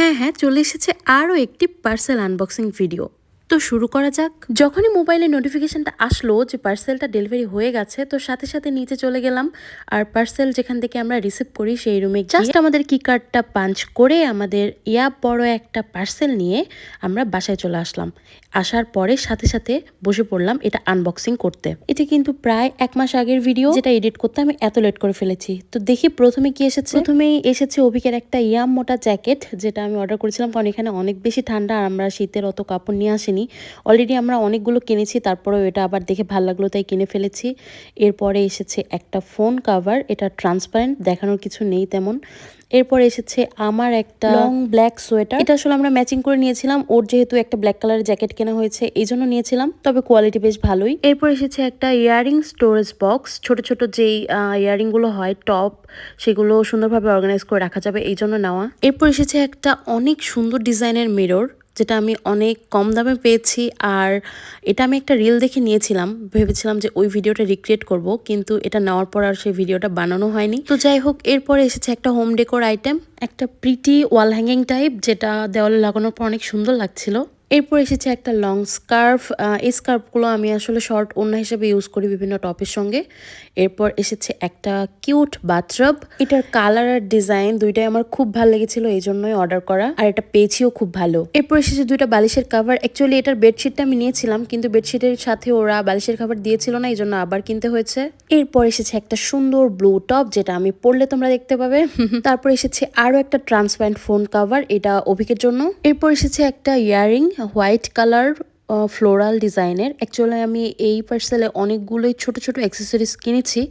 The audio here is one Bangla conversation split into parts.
হ্যাঁ হ্যাঁ, চলে এসেছে আরও একটি পার্সেল আনবক্সিং ভিডিও। তো শুরু করা যাক। যখনই মোবাইলে নোটিফিকেশনটা আসলো যে পার্সেলটা ডেলিভারি হয়ে গেছে, তো সাথে সাথে নিচে চলে গেলাম আর পার্সেল যেখান থেকে আমরা রিসিভ করি সেই রুমে জাস্ট আমাদের কি কার্ডটা পাঞ্চ করে আমাদের বড় একটা পার্সেল নিয়ে আমরা বাসায় চলে আসলাম। আসার পরে সাথে সাথে বসে পড়লাম এটা আনবক্সিং করতে। এটা কিন্তু প্রায় 1 মাস আগের ভিডিও, যেটা এডিট করতে আমি এত লেট করে ফেলেছি। তো দেখি প্রথমে কি এসেছে। প্রথমেই এসেছে অভিকের একটা মোটা জ্যাকেট, যেটা আমি অর্ডার করেছিলাম কারণ এখানে অনেক বেশি ঠান্ডা আর আমরা শীতের অত কাপড় নিয়ে আসিনি। অলরেডি আমরা অনেকগুলো কিনেছি, তারপরেও এটা আবার দেখে ভালো লাগলো তাই কিনে ফেলেছি। এরপরে এসেছে একটা ফোন কাভার, এটা ট্রান্সপারেন্ট, দেখানোর কিছু নেই তেমন। এরপরে এসেছে আমার একটা লং ব্ল্যাক সোয়েটার, এটা আসলে আমরা ম্যাচিং করে নিয়েছিলাম। ওর যেহেতু একটা ব্ল্যাক কালারের জ্যাকেট কেনা হয়েছে এই জন্য নিয়েছিলাম, তবে কোয়ালিটি বেশ ভালোই। এরপর এসেছে একটা ইয়ারিং স্টোরেজ বক্স, ছোট ছোট যেই ইয়ারিং গুলো হয় টপ, সেগুলো সুন্দরভাবে অর্গানাইজ করে রাখা যাবে এই জন্য নেওয়া। এরপর এসেছে একটা অনেক সুন্দর ডিজাইনের মিরর, যেটা আমি অনেক কম দামে পেয়েছি। আর এটা আমি একটা রিল দেখে নিয়েছিলাম, ভেবেছিলাম যে ওই ভিডিওটা রিক্রিয়েট করব, কিন্তু এটা নেওয়ার পর আর সেই ভিডিওটা বানানো হয়নি। তো যাই হোক, এরপরে এসেছে একটা হোম ডেকোর আইটেম, একটা প্রিটি ওয়াল হ্যাঙ্গিং টাইপ, যেটা দেওয়ালে লাগানোর পর অনেক সুন্দর লাগছিল। এরপর এসেছে একটা লং স্কার্ফ, এই স্কার্ফগুলো আমি আসলে শর্ট ওড়না হিসেবে ইউজ করি বিভিন্ন টপের সঙ্গে। এরপর এসেছে একটা কিউট বাথরব, এটার কালার আর ডিজাইন দুইটাই আমার খুব ভালো লেগেছিল, এই জন্যই অর্ডার করা, আর এটা পেয়েছিও খুব ভালো। এরপর এসেছে দুইটা বালিশের কাভার, অ্যাকচুয়ালি এটার বেডশিটটা আমি নিয়েছিলাম কিন্তু বেডশিটের সাথে ওরা বালিশের কাভার দিয়েছিল না, এই জন্য আবার কিনতে হয়েছে। এরপর এসেছে একটা সুন্দর ব্লু টপ, যেটা আমি পরলে তোমরা দেখতে পাবে। তারপর এসেছে আরো একটা ট্রান্সপারেন্ট ফোন কাভার, এটা অভিকের জন্য। এরপর এসেছে একটা ইয়ারিং হোয়াইট কালার ফ্লোরাল ডিজাইনের। অ্যাকচুয়ালি আমি এই পার্সেলে অনেকগুলোই ছোট ছোট অ্যাক্সেসরিজ কিনেছি,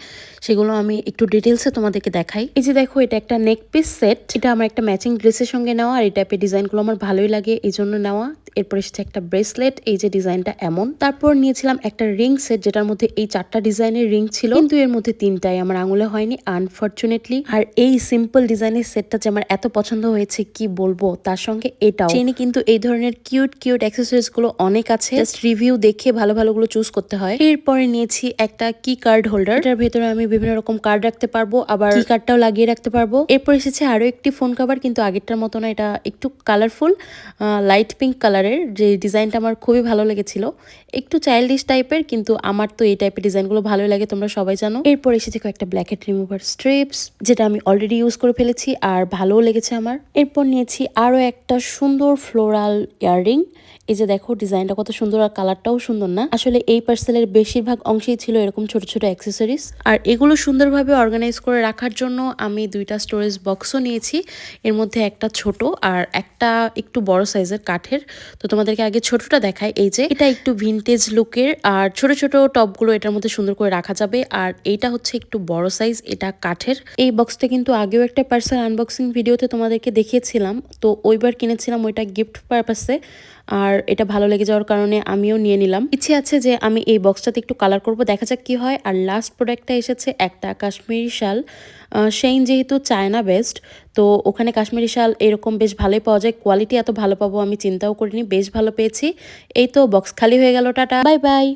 সেগুলো আমি একটু ডিটেলসে তোমাদেরকে দেখাই। এই যে দেখো, এটা একটা নেক পিস সেট, এটা আমার একটা ম্যাচিং ড্রেসের সঙ্গে নেওয়া, আর এই টাইপের ডিজাইনগুলো আমার ভালোই লাগে এই জন্য নেওয়া। এরপর এসেছে একটা ব্রেসলেট, এই যে ডিজাইনটা এমন। তারপর নিয়েছিলাম একটা রিং সেট, যেটার মধ্যে এই 4টা ডিজাইনের রিং ছিল, কিন্তু এর মধ্যে 3টাই আমার আঙুলে হয়নি আনফরচুনেটলি। আর এই সিম্পল ডিজাইনের সেটটা যে আমার এত পছন্দ হয়েছে কি বলবো, তার সঙ্গে এটাও চেনে। কিন্তু এই ধরনের কিউট কিউট অ্যাক্সেসরিজ গুলো অনেক আছে, জাস্ট রিভিউ দেখে ভালো ভালোগুলো চুজ করতে হয়। এরপরে নিয়েছি একটা কি কার্ড হোল্ডার, এটার ভেতরে আমি বিভিন্ন রকম কার্ড রাখতে পারবো, আবার কি কার্ডটাও লাগিয়ে রাখতে পারবো। এরপর এসেছে আরো একটি ফোন কভার, কিন্তু আগেরটার মতো না, এটা একটু কালারফুল, লাইট পিঙ্ক কালারের, যে ডিজাইনটা আমার খুবই ভালো লেগেছিল। একটু চাইল্ডিশ টাইপের, কিন্তু আমার তো এই টাইপের ডিজাইনগুলো ভালোই লাগে, তোমরা সবাই জানো। এরপর এসেছে একটা ব্ল্যাকেট রিমুভার স্ট্রিপস, যেটা আমি অলরেডি ইউজ করে ফেলেছি আর ভালোও লেগেছে আমার। এরপর নিয়েছি আরো একটা সুন্দর ফ্লোরাল ইয়াররিং, এই যে দেখো ডিজাইনটা কত সুন্দর আর কালারটাও সুন্দর না। আসলে এই পার্সেলের বেশিরভাগ অংশেই ছিল এরকম ছোট ছোট অ্যাক্সেসরিজ, আর এগুলো সুন্দরভাবে অর্গানাইজ করে রাখার জন্য আমি 2টা স্টোরেজ বক্সও নিয়েছি। এর মধ্যে একটা ছোট আর একটা একটু বড় সাইজের কাঠের। তো তোমাদেরকে আগে ছোটটা দেখাই, এই যে এটা একটু ভিনটেজ লুকের, আর ছোট ছোট টপগুলো এটার মধ্যে সুন্দর করে রাখা যাবে। আর এইটা হচ্ছে একটু বড় সাইজ, এটা কাঠের। এই বক্সটা কিন্তু আগেও একটা পার্সেল আনবক্সিং ভিডিওতে তোমাদেরকে দেখিয়েছিলাম, তো ওইবার কিনেছিলাম ওইটা গিফট পারপাসে, আর এটা ভালো লেগে যাওয়ার কারণে আমিও নিয়ে নিলাম। ইচ্ছে আছে যে আমি এই বক্সটাতে একটু কালার করব, দেখা যাক কি হয়। আর লাস্ট প্রোডাক্টটা এসেছে একটা কাশ্মীরি শাল, সেইন যেহেতু চায়না বেস্ট, তো ওখানে কাশ্মীরি শাল এরকম বেশ ভালোই পাওয়া যায়, কোয়ালিটি এত ভালো পাবো আমি চিন্তাও করিনি, বেশ ভালো পেয়েছি। এই তো বক্স খালি হয়ে গেল, টাটা বাই বাই।